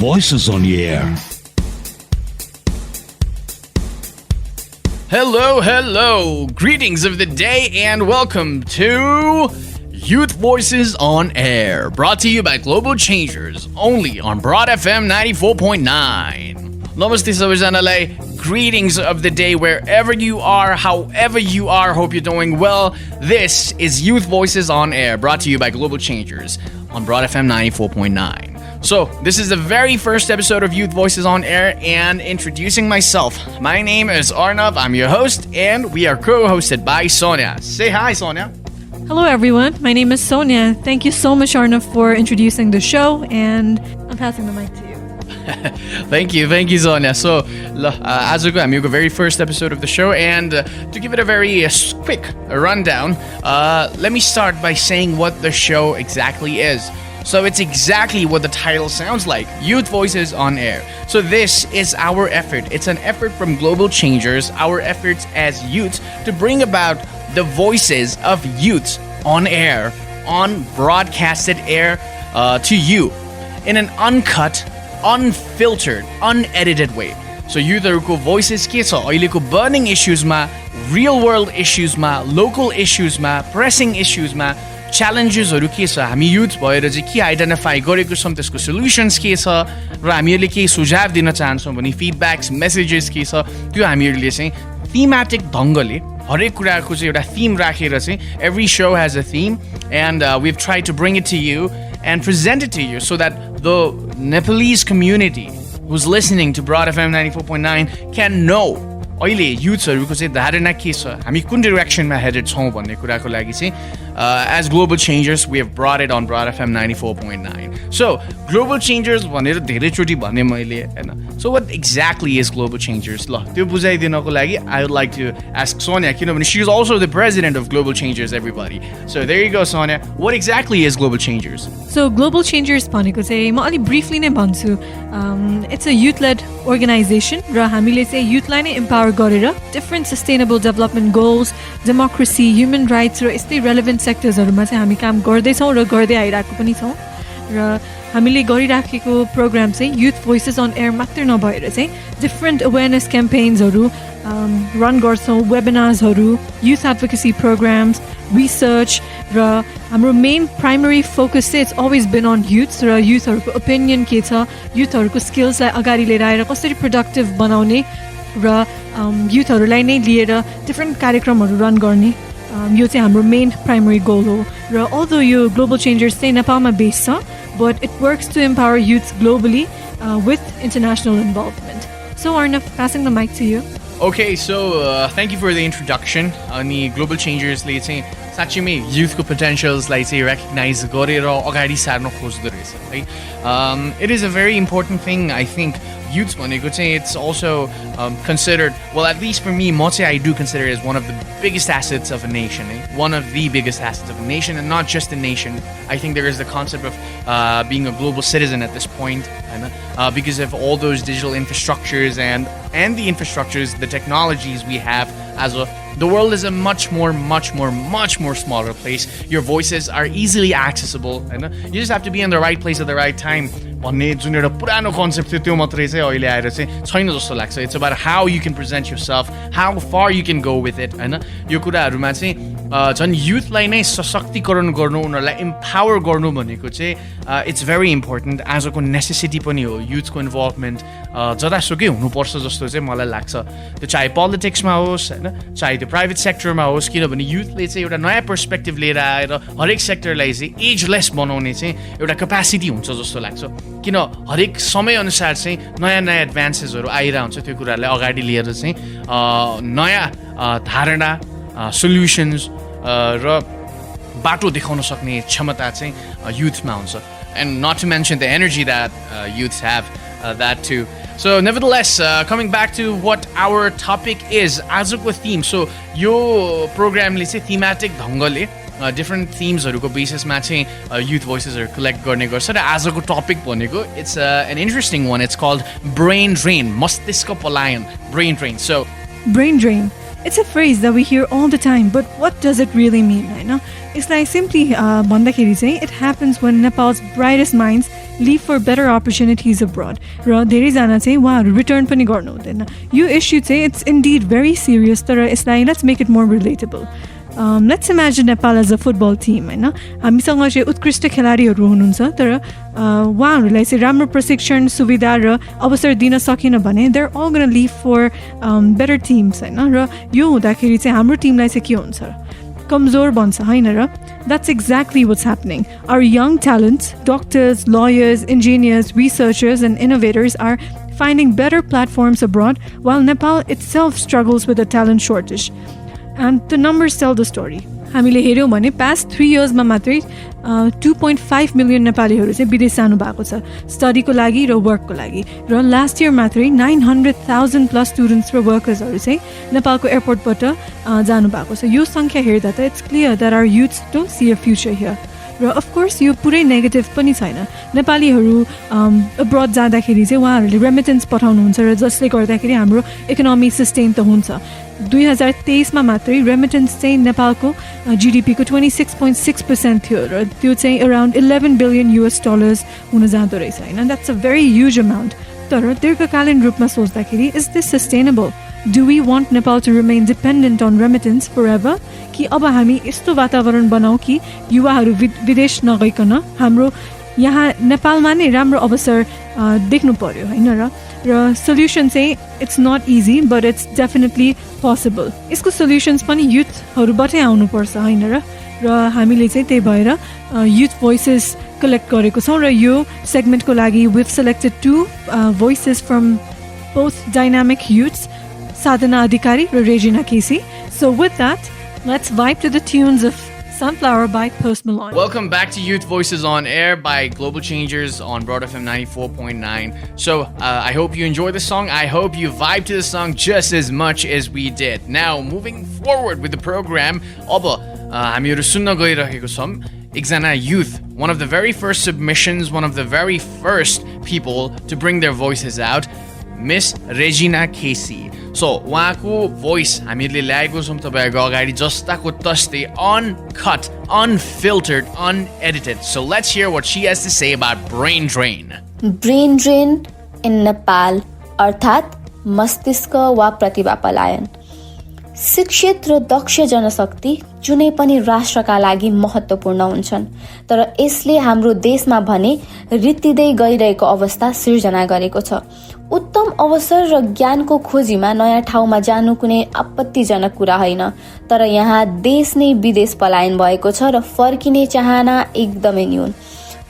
Voices on Air. Hello. Greetings of the day and welcome to Youth Voices on Air. Brought to you by Global Changers, only on Broad FM 94.9. Namaste sabaijanalai. Greetings of the day wherever you are, however you are. Hope you're doing well. This is Youth Voices on Air, brought to you by Global Changers on Broad FM 94.9. So, this is the very first episode of Youth Voices on Air, and introducing myself. My name is Arnav, I'm your host, and we are co-hosted by Sonia. Say hi, Sonia. Hello everyone, my name is Sonia. Thank you so much, Arnav, for introducing the show, and I'm passing the mic to you. Thank you, Sonia. So, आजको हामीको very first episode of the show, and to give it a very quick rundown, let me start by saying what the show exactly is. So it's exactly what the title sounds like, Youth Voices on Air. So this is our effort. It's an effort from Global Changers, our efforts as youths to bring about the voices of youths on air, on broadcasted air to you in an uncut, unfiltered, unedited way. So youthहरूको voices के छ अहिलेको burning issuesमा, real world issuesमा, local issuesमा, pressing issuesमा च्यालेन्जेसहरू के छ, हामी youth भएर चाहिँ के identify गरेको छौँ, त्यसको सोल्युसन्स के छ र हामीहरूले केही सुझाव दिन चाहन्छौँ भने फिडब्याक्स मेसेजेस के छ, त्यो हामीहरूले चाहिँ थीमेटिक ढङ्गले हरेक कुराको चाहिँ एउटा थीम राखेर चाहिँ every show has a theme, and we've tried to bring it to you and present it to you so that the Nepalese community who's listening to Broad FM 94.9 can know अहिले युथ्सहरूको चाहिँ धारणा के छ, हामी कुन डिरेक्सनमा headed छौँ भन्ने कुराको लागि चाहिँ as Global Changers we have brought it on Broad FM 94.9. So Global Changers भनेर धेरैचोटि भने मैले हैन. So what exactly is Global Changers? ल त्यो बुझाइदिनको लागि I would like to ask Sonia, किनभने she is also the president of Global Changers, everybody. So there you go, Sonia. What exactly is Global Changers? So Global Changers भनेको चाहिँ म अलि briefly नै भन्छु. It's a youth-led organization र हामीले चाहिँ youthलाई नै empower गरेर different sustainable development goals, democracy, human rights र यस्तै relevant सेक्टर्सहरूमा चाहिँ हामी काम गर्दैछौँ र गर्दै आइरहेको पनि छौँ र हामीले गरिराखेको प्रोग्राम चाहिँ युथ भोइसेस अन एयर मात्र नभएर चाहिँ डिफ्रेन्ट अवेरनेस क्याम्पेन्सहरू रन गर्छौँ, वेबिनार्सहरू, युथ एडभोकेसी प्रोग्राम्स, रिसर्च र हाम्रो मेन प्राइमरी फोकस चाहिँ it's always been on youths र युथहरूको ओपिनियन के छ, युथहरूको स्किल्सलाई अगाडि लिएर आएर कसरी प्रोडक्टिभ बनाउने र युथहरूलाई नै लिएर डिफ्रेन्ट कार्यक्रमहरू रन गर्ने, यो चाहिँ हाम्रो मेन प्राइमरी गोल हो र अल्दो यो ग्लोबल चेन्जर्स चाहिँ नेपालमा बेस्ड छ, but it works to empower youth globally with international involvement. So Arnav, passing the mic to you. Okay, so thank you for the introduction. Ani Global Changers ले चाहिँ साच्चै मै youthको potentialsलाई चाहिँ recognize गरेर अगाडि सार्न खोज्दो रहेछ है. It is a very important thing, I think. Youths भनेको चाहिँ it's also considered, well, at least for me, म चाहिँ I do consider it as one of the biggest assets of a nation, one of the biggest assets of a nation, and not just a nation. I think there is the concept of being a global citizen at this point, because of all those digital infrastructures and the infrastructures, the technologies we have as a the world is a much more smaller place. Your voices are easily accessible, you just have to be in the right place at the right time. भन्ने जुन एउटा पुरानो concept थियो त्यो मात्रै चाहिँ अहिले आएर चाहिँ छैन जस्तो लाग्छ. It's about how you can present yourself, how far you can go with it हैन. यो कुराहरूमा चाहिँ झन् युथलाई नै सशक्तिकरण गर्नु, उनीहरूलाई इम्पावर गर्नु भनेको चाहिँ इट्स भेरी इम्पोर्टेन्ट. आजको नेसेसिटी पनि हो युथको इन्भल्भमेन्ट जतासुकै हुनुपर्छ जस्तो चाहिँ मलाई लाग्छ. त्यो चाहे पोलिटिक्समा होस् हैन, चाहे त्यो प्राइभेट सेक्टरमा होस्, किनभने युथले चाहिँ एउटा नयाँ पर्सपेक्टिभ लिएर आएर हरेक सेक्टरलाई चाहिँ एजलेस बनाउने चाहिँ एउटा क्यापासिटी हुन्छ जस्तो लाग्छ. किन हरेक समयअनुसार चाहिँ नयाँ एडभान्सेसहरू आइरहेको हुन्छ, त्यो कुराहरूलाई अगाडि लिएर चाहिँ नयाँ धारणा, सोल्युसन्स र बाटो देखाउन सक्ने क्षमता चाहिँ युथमा हुन्छ. And not to mention the energy that youths have, that too. So nevertheless, coming back to what our topic is, आजको theme. So यो प्रोग्रामले चाहिँ thematic ढङ्गले different themes-हरुको बेसिसमा चाहिँ youth voices-हरु collect गर्ने गर्छ र आजको topic भनेको it's an interesting one. It's called brain drain, मस्तिष्क पलायन, brain drain. So brain drain, it's a phrase that we hear all the time, but what does it really mean, right? It's like simply भन्दाखेरि चाहिँ it happens when Nepal's brightest minds leave for better opportunities abroad र धेरैजना चाहिँ उहाँहरू return पनि गर्नु हुँदैन यो इस्यु चाहिँ इट्स इन्डिड भेरी सिरियस तर यसलाई let's make it more relatable let's imagine Nepal as a football team होइन हामीसँग चाहिँ उत्कृष्ट खेलाडीहरू हुनुहुन्छ तर उहाँहरूलाई चाहिँ राम्रो प्रशिक्षण सुविधा र अवसर दिन सकेन भने they're all gonna leave for better teams होइन र यो हुँदाखेरि चाहिँ हाम्रो टिमलाई चाहिँ के हुन्छ कमजोर बन्छ होइन र that's exactly what's happening our young talents doctors lawyers engineers researchers and innovators are finding better platforms abroad while Nepal itself struggles with a talent shortage. And the numbers tell the story. हामीले हेऱ्यौँ भने past 3 इयर्समा मात्रै 2.5 million नेपालीहरू चाहिँ विदेश जानु भएको छ स्टडीको लागि र वर्कको लागि र लास्ट इयर मात्रै 900,000 प्लस स्टुडेन्ट्स र वर्कर्सहरू चाहिँ नेपालको एयरपोर्टबाट जानु भएको छ यो सङ्ख्या हेर्दा त it's clear that our youths don't see a future here र अफकोर्स यो पुरै नेगेटिभ पनि छैन नेपालीहरू अब्रड जाँदाखेरि चाहिँ उहाँहरूले रेमिटेन्स पठाउनुहुन्छ र जसले गर्दाखेरि हाम्रो इकोनोमी सस्टेन त हुन्छ 2023मा मात्रै रेमिटेन्स चाहिँ नेपालको जिडिपीको 26.6% थियो र त्यो चाहिँ अराउन्ड $11 बिलियन हुन जाँदो रहेछ होइन that's a very huge amount तर दीर्घकालीन रूपमा सोच्दाखेरि is this sustainable do we want Nepal to remain dependent on remittance forever कि अब हामी यस्तो वातावरण बनाऊ कि युवाहरू विदेश नगइकन हाम्रो यहाँ नेपालमा नै राम्रो अवसर देख्नु पर्यो होइन र सोल्युसन चाहिँ it's not easy but it's definitely possible यसको सोल्युसन्स पनि युथहरूबाटै आउनुपर्छ होइन र हामीले चाहिँ त्यही भएर युथ भोइसेस कलेक्ट गरेको छौँ र यो सेगमेन्टको लागि we've selected 2 voices from both dynamic youths Sadhana Adhikari or Regina Casey. So with that, let's vibe to the tunes of Sunflower by Post Malone. Welcome back to Youth Voices on Air by Global Changers on Broad FM 94.9. So I hope you enjoy the song. I hope you vibe to the song just as much as we did. Now, moving forward with the program, हामीहरु सुन्न गइरहेको छौं एकजना youth, one of the very first submissions, one of the very first people to bring their voices out, Miss Regina Casey. So, उहाँको voice हामीले ल्याएको छौँ तपाईहरुको अगाडि जस्ताको तस्तै uncut, unfiltered, unedited. So let's hear what she has to say about brain drain. Brain drain in Nepal अर्थात् मस्तिष्क वा प्रतिभा पलायन शिक्षित र दक्ष जनशक्ति जुनै पनि राष्ट्रका लागि महत्त्वपूर्ण हुन्छन् तर यसले हाम्रो देशमा भने रित्तिदै गइरहेको अवस्था सिर्जना गरेको छ उत्तम अवसर र ज्ञानको खोजीमा नयाँ ठाउँमा जानु कुनै आपत्तिजनक कुरा होइन तर यहाँ देश नै विदेश पलायन भएको छ र फर्किने चाहना एकदमै न्यून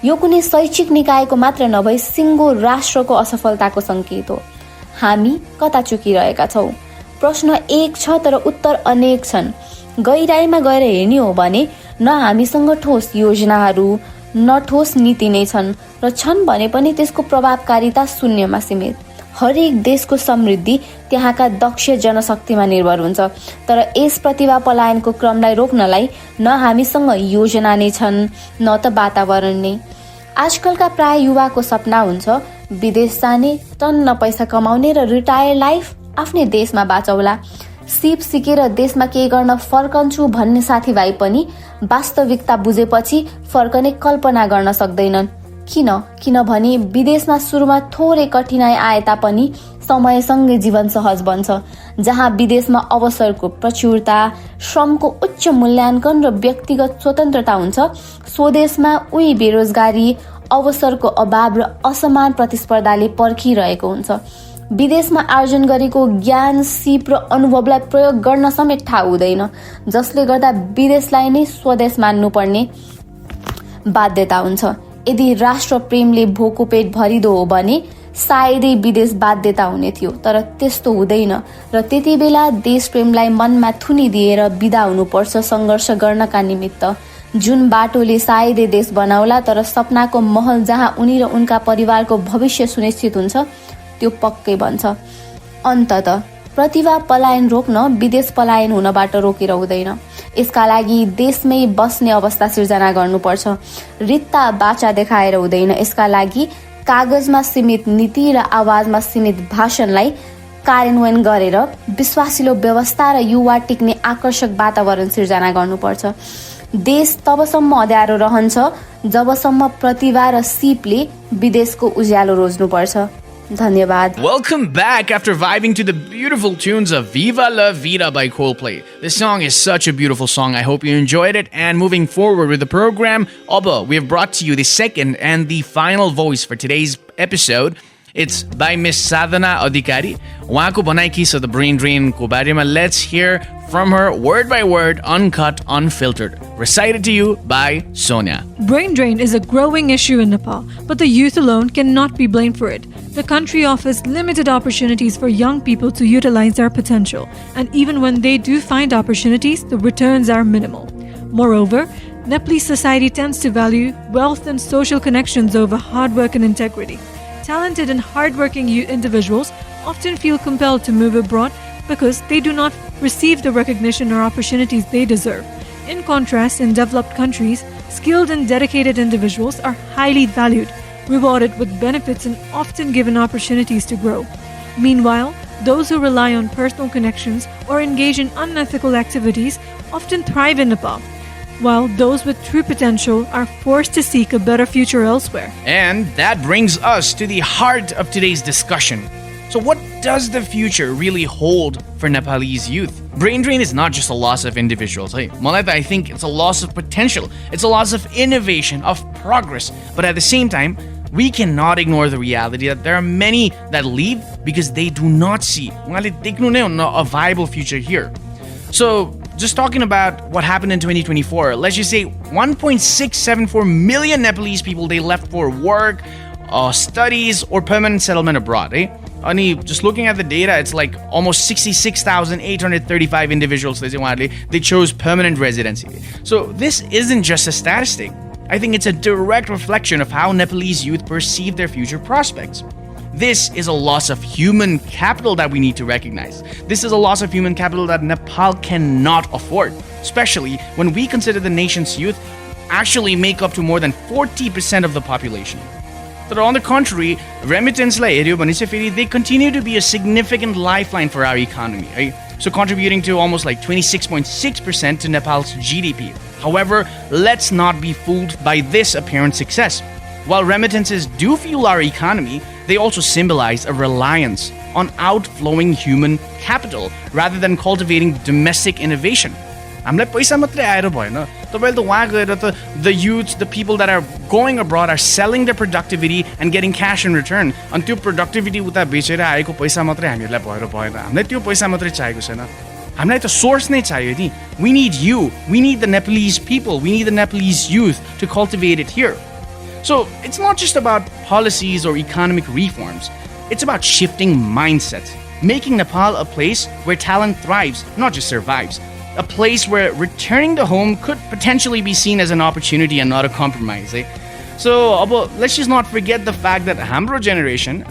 यो कुनै शैक्षिक निकायको मात्र नभई सिङ्गो राष्ट्रको असफलताको संकेत हो हामी कता चुकिरहेका छौं प्रश्न एक छ तर उत्तर अनेक छन् गहिराईमा गएर हेर्ने हो भने न हामीसँग ठोस योजनाहरू न ठोस नीति नै छन् र छन् भने पनि त्यसको प्रभावकारिता शून्यमा सीमित हरेक देशको समृद्धि त्यहाँका दक्ष जनशक्तिमा निर्भर हुन्छ तर यस प्रतिभा पलायनको क्रमलाई रोक्नलाई न हामीसँग योजना नै छन् न त वातावरण नै आजकलका प्राय युवाको सपना हुन्छ विदेश जाने टन्न पैसा कमाउने र रिटायर लाइफ आफ्नै देशमा बाँचौला सिप सिकेर देशमा केही गर्न फर्कन्छु भन्ने साथीभाइ पनि वास्तविकता बुझेपछि फर्कने कल्पना गर्न सक्दैनन् किनभने विदेशमा सुरुमा थोरै कठिनाई आए तापनि समयसँगै जीवन सहज बन्छ जहाँ विदेशमा अवसरको प्रचुरता श्रमको उच्च मूल्याङ्कन र व्यक्तिगत स्वतन्त्रता हुन्छ स्वदेशमा उही बेरोजगारी अवसरको अभाव र असमान प्रतिस्पर्धाले पर्खिरहेको हुन्छ विदेशमा आर्जन गरेको ज्ञान सिप र अनुभवलाई प्रयोग गर्न समेत ठाउँ हुँदैन जसले गर्दा विदेशलाई नै स्वदेश मान्नुपर्ने बाध्यता हुन्छ यदि राष्ट्र प्रेमले भोको पेट भरिदो हो भने सायदै विदेश बाध्यता हुने थियो तर त्यस्तो हुँदैन र त्यति बेला देश प्रेमलाई मनमा थुनिदिएर बिदा हुनुपर्छ सङ्घर्ष गर्नका निमित्त जुन बाटोले सायदै देश बनाउला तर सपनाको महल जहाँ उनी र उनका परिवारको भविष्य सुनिश्चित हुन्छ त्यो पक्कै बन्छ अन्ततः प्रतिभा पलायन रोक्न विदेश पलायन हुनबाट रोकेर हुँदैन यसका लागि देशमै बस्ने अवस्था सिर्जना गर्नुपर्छ रित्ता बाचा देखाएर हुँदैन यसका लागि कागजमा सीमित नीति र आवाजमा सीमित भाषणलाई कार्यान्वयन गरेर विश्वासिलो व्यवस्था र युवा टिक्ने आकर्षक वातावरण सिर्जना गर्नुपर्छ देश तबसम्म अँध्यारो रहन्छ जबसम्म प्रतिभा र सिपले विदेशको उज्यालो रोज्नुपर्छ। धन्यवाद। Welcome back after vibing to the beautiful tunes of Viva La Vida by Coldplay. This song is such a beautiful song. I hope you enjoyed it. And moving forward with the program, Abba, we have brought to you the second and the final voice for today's episode. It's by Miss Sadhana Adhikari. उहाँको भनाइकी छ the brain drain को बारेमा. Let's hear from her word by word, uncut, unfiltered. Recited to you by Sonia. Brain drain is a growing issue in Nepal, but the youth alone cannot be blamed for it. The country offers limited opportunities for young people to utilize their potential, and even when they do find opportunities, the returns are minimal. Moreover, Nepalese society tends to value wealth and social connections over hard work and integrity. Talented and hardworking individuals often feel compelled to move abroad because they do not receive the recognition or opportunities they deserve. In contrast, in developed countries, skilled and dedicated individuals are highly valued, rewarded with benefits, and often given opportunities to grow. Meanwhile, those who rely on personal connections or engage in unethical activities often thrive in Nepal, while those with true potential are forced to seek a better future elsewhere. And that brings us to the heart of today's discussion. So what does the future really hold for Nepalese youth? Brain drain is not just a loss of individuals. I think it's a loss of potential. It's a loss of innovation, of progress. But at the same time, we cannot ignore the reality that there are many that leave because they do not see a viable future here. So just talking about what happened in 2024, let's just say 1.674 million Nepalese people, they left for work, studies, or permanent settlement abroad. Just looking at the data, it's like almost 66,835 individuals they chose permanent residency. So this isn't just a statistic. I think it's a direct reflection of how Nepalese youth perceive their future prospects. This is a loss of human capital that we need to recognize. This is a loss of human capital that Nepal cannot afford, especially when we consider the nation's youth actually make up to more than 40% of the population. But on the contrary, remittance they continue to be a significant lifeline for our economy, right? So contributing to almost like 26.6% to Nepal's GDP. However, let's not be fooled by this apparent success. While remittances do fuel our economy, they also symbolize a reliance on outflowing human capital rather than cultivating domestic innovation. हामीलाई पैसा मात्रै आएर भएन तपाईले त वहाँ गएर त the youth, the people that are going abroad are selling their productivity and getting cash in return. अनि त्यो productivity उता बेचेर आएको पैसा मात्रै हामीलाई भएर भएन. हामीलाई त्यो पैसा मात्रै चाहिएको छैन. हामीलाई त source नै चाहियो नि. We need you. We need the Nepalese people. We need the Nepalese youth to cultivate it here. So it's not just about policies or economic reforms. It's about shifting mindsets, making Nepal a place where talent thrives, not just survives. A place where returning to home could potentially be seen as an opportunity and not a compromise. So let's just not forget the fact that our generation,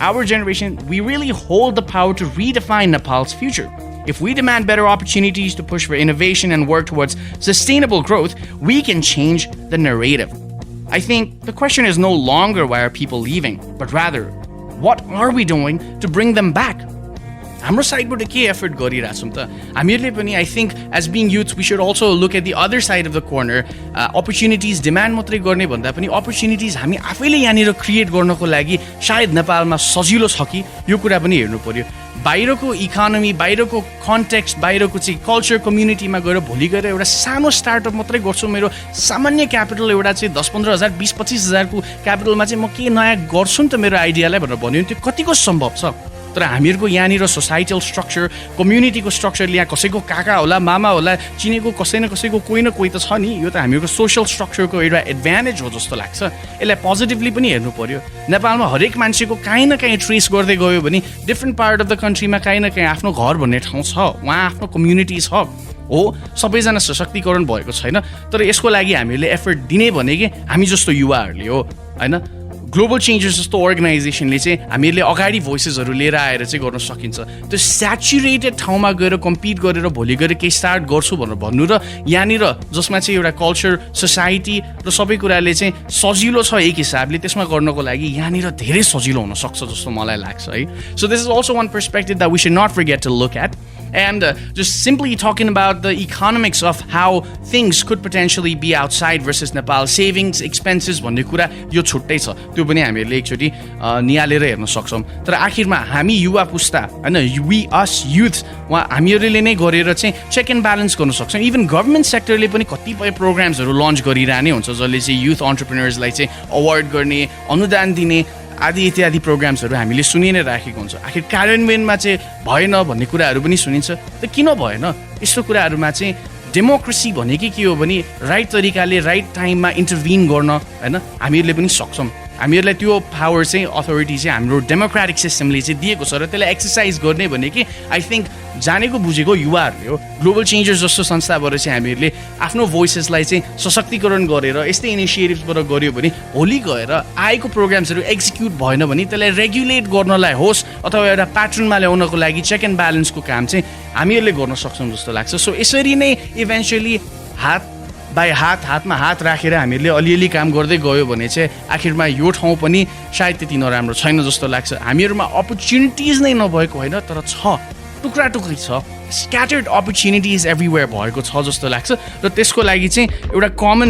we really hold the power to redefine Nepal's future. If we demand better opportunities to push for innovation and work towards sustainable growth, we can change the narrative. I think the question is no longer why are people leaving, but rather, what are we doing to bring them back? हाम्रो साइडबाट के effort गरिरहेछौँ त हामीहरूले पनि I think as being youth we should also look at the other side of the corner opportunities demand मात्रै गर्ने भन्दा पनि अपर्च्युनिटिज हामी आफैले यहाँनिर क्रिएट गर्नको लागि सायद नेपालमा सजिलो छ कि यो कुरा पनि हेर्नु पर्यो बाहिरको इकोनोमी बाहिरको कन्टेक्स्ट बाहिरको चाहिँ कल्चर कम्युनिटीमा गएर भोलि गएर एउटा सानो स्टार्टअप मात्रै गर्छु मेरो सामान्य क्यापिटल एउटा चाहिँ 10-15 हजार 20-25 हजारको क्यापिटलमा चाहिँ म के नयाँ गर्छु नि त मेरो आइडियालाई भनेर भन्यो भने त्यो कतिको सम्भव छ तर हामीहरूको यहाँनिर सोसाइटल स्ट्रक्चर कम्युनिटीको स्ट्रक्चरले यहाँ कसैको काका होला मामा होला चिनेको कसै न कसैको कोही न कोही त छ नि यो त हामीहरूको सोसल स्ट्रक्चरको एउटा एडभान्टेज हो जस्तो लाग्छ यसलाई पोजिटिभली पनि हेर्नु पर्यो नेपालमा हरेक मान्छेको काहीँ न काहीँ ट्रेस गर्दै गयो भने डिफ्रेन्ट पार्ट अफ द कन्ट्रीमा काहीँ न काहीँ आफ्नो घर भन्ने ठाउँ छ उहाँ आफ्नो कम्युनिटी छ हो सबैजना सशक्तिकरण भएको छैन तर यसको लागि हामीले एफर्ट दिने भनेकै हामी जस्तो युवाहरूले हो हैन ग्लोबल चेन्जेस जस्तो अर्गनाइजेसनले चाहिँ हामीहरूले अगाडि भोइसेसहरू लिएर आएर चाहिँ गर्न सकिन्छ त्यो स्याचुरेटेड ठाउँमा गएर कम्पिट गरेर भोलि गएर केही स्टार्ट गर्छु भनेर भन्नु र यहाँनिर जसमा चाहिँ एउटा कल्चर सोसाइटी र सबै कुराले चाहिँ सजिलो छ एक हिसाबले त्यसमा गर्नको लागि यहाँनिर धेरै सजिलो हुनसक्छ जस्तो मलाई लाग्छ है so this is also one perspective that we should not forget to look at And just simply talking about the economics of how things could potentially be outside versus Nepal, savings, expenses भन्ने कुरा यो छुट्टै छ, त्यो पनि हामीहरूले एकचोटि निहालेर हेर्न सक्छौँ। तर आखिरमा हामी युवा पुस्ता होइन, वी अस युथ हामीहरूले नै गरेर चाहिँ चेक एन्ड ब्यालेन्स गर्न सक्छौँ। इभन गभर्मेन्ट सेक्टरले पनि कतिपय प्रोग्राम्सहरू लन्च गरिरहने हुन्छ जसले चाहिँ युथ अन्टरप्रेनर्सलाई चाहिँ अवार्ड गर्ने, अनुदान दिने आदि इत्यादि प्रोग्राम्सहरू हामीले सुनि नै राखेको हुन्छ। आखिर कार्यान्वयनमा चाहिँ भएन भन्ने कुराहरू पनि सुनिन्छ। त किन भएन? यस्तो कुराहरूमा चाहिँ डेमोक्रेसी भनेकै के हो भने राइट तरिकाले राइट टाइममा इन्टरभिन गर्न होइन हामीहरूले पनि सक्छौँ। हामीहरूलाई त्यो पावर चाहिँ अथोरिटी चाहिँ हाम्रो डेमोक्रेटिक सिस्टमले चाहिँ दिएको छ र त्यसलाई एक्सर्साइज गर्ने भनेकै आई थिङ्क जानेको बुझेको युवाहरूले हो। ग्लोबल चेन्जर्स जस्तो संस्थाबाट चाहिँ हामीहरूले आफ्नो भोइसेसलाई चाहिँ सशक्तिकरण गरेर यस्तै इनिसिएटिभ्सबाट गऱ्यो भने भोलि गएर आएको प्रोग्राम्सहरू एक्जिक्युट भएन भने त्यसलाई रेगुलेट गर्नलाई होस् अथवा एउटा प्याटर्नमा ल्याउनको लागि चेक एन्ड ब्यालेन्सको काम चाहिँ हामीहरूले गर्न सक्छौँ जस्तो लाग्छ। सो यसरी नै इभेन्चुअली हातमा हात राखेर हामीहरूले अलिअलि काम गर्दै गयो भने चाहिँ आखिरमा यो ठाउँ पनि सायद त्यति नराम्रो छैन जस्तो लाग्छ। हामीहरूमा अपर्च्युनिटिज नै नभएको होइन, तर छ, टुक्रा टुक्री छ, स्क्याटर्ड अपर्च्युनिटिज एभ्रिवेयर भएको छ जस्तो लाग्छ। र त्यसको लागि चाहिँ एउटा कमन